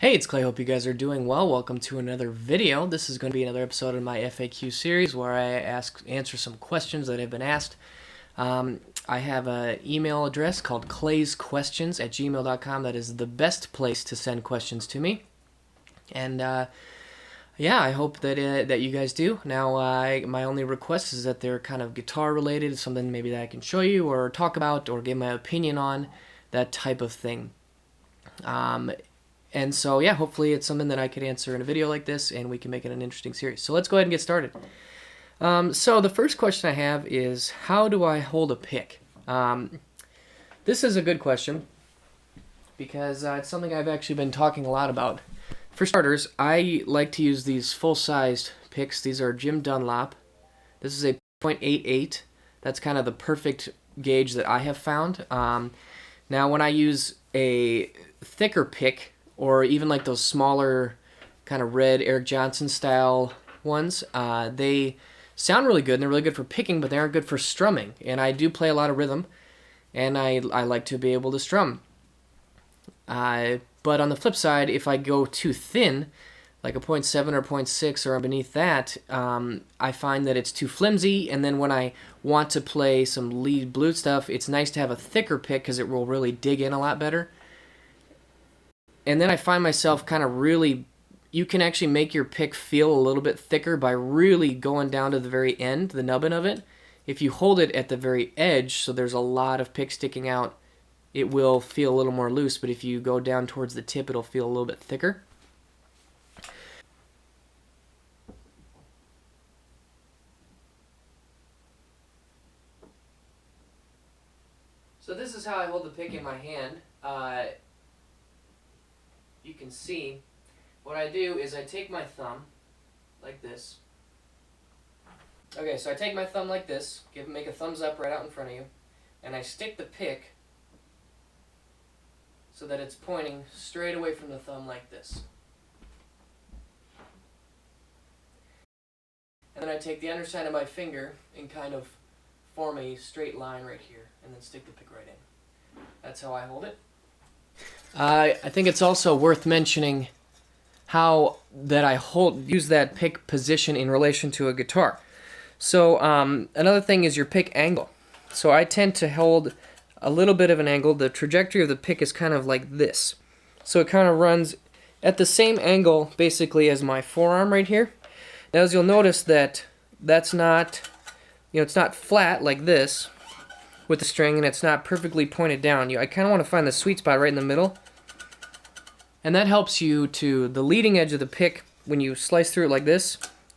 Hey, it's Clay. Hope you guys are doing well. Welcome to another video. This is going to be another episode of my FAQ series where I answer some questions that have been asked. I have an email address called kleysquestions@gmail.com. That is the best place to send questions to me. And yeah, I hope that you guys do. Now, my only request is that they're kind of guitar related, something maybe that I can show you or talk about or give my opinion on, that type of thing. And so, yeah, hopefully it's something that I could answer in a video like this, and we can make it an interesting series. So let's go ahead and get started. So the first question I have is, how do I hold a pick? This is a good question, because it's something I've actually been talking a lot about. For starters, I like to use these full-sized picks. These are Jim Dunlop. This is a 0.88. That's kind of the perfect gauge that I have found. Now, when I use a thicker pick, or even like those smaller kind of red Eric Johnson style ones, they sound really good and they're really good for picking, but they aren't good for strumming. And I do play a lot of rhythm, and I like to be able to strum. But on the flip side, if I go too thin, like a 0.7 or 0.6 or beneath that, I find that it's too flimsy, and then when I want to play some lead blues stuff, it's nice to have a thicker pick because it will really dig in a lot better. And then I find myself kind of really, you can actually make your pick feel a little bit thicker by really going down to the very end, the nubbin of it. If you hold it at the very edge, so there's a lot of pick sticking out, it will feel a little more loose, but if you go down towards the tip, it'll feel a little bit thicker. So this is how I hold the pick in my hand. You can see what I do is I take my thumb like this. Okay, so I take my thumb like this, make a thumbs up right out in front of you, and I stick the pick so that it's pointing straight away from the thumb like this. And then I take the underside of my finger and kind of form a straight line right here, and then stick the pick right in. That's how I hold it. I think it's also worth mentioning how that I use that pick position in relation to a guitar. So another thing is your pick angle. So I tend to hold a little bit of an angle. The trajectory of the pick is kind of like this. So it kind of runs at the same angle basically as my forearm right here. Now, as you'll notice that that's not, it's not flat like this with the string, and it's not perfectly pointed down. I kind of want to find the sweet spot right in the middle. And that helps you to the leading edge of the pick. When you slice through it like this,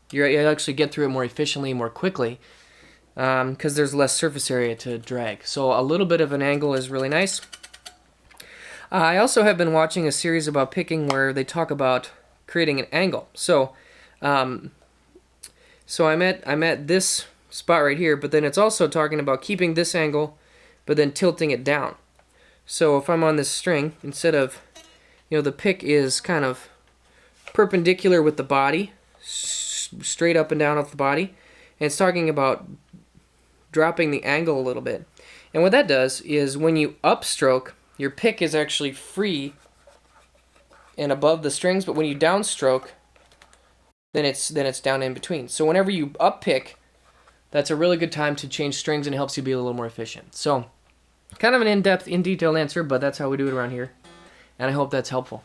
you actually get through it more efficiently, more quickly, because there's less surface area to drag. So a little bit of an angle is really nice. I also have been watching a series about picking where they talk about creating an angle. So, I'm at this spot right here, but then it's also talking about keeping this angle, but then tilting it down. So if I'm on this string, instead of, the pick is kind of perpendicular with the body, straight up and down off the body, and it's talking about dropping the angle a little bit. And what that does is when you upstroke, your pick is actually free and above the strings, but when you downstroke, then it's down in between. So whenever you up pick, that's a really good time to change strings, and it helps you be a little more efficient. So kind of an in-depth, in-detail answer, but that's how we do it around here. And I hope that's helpful.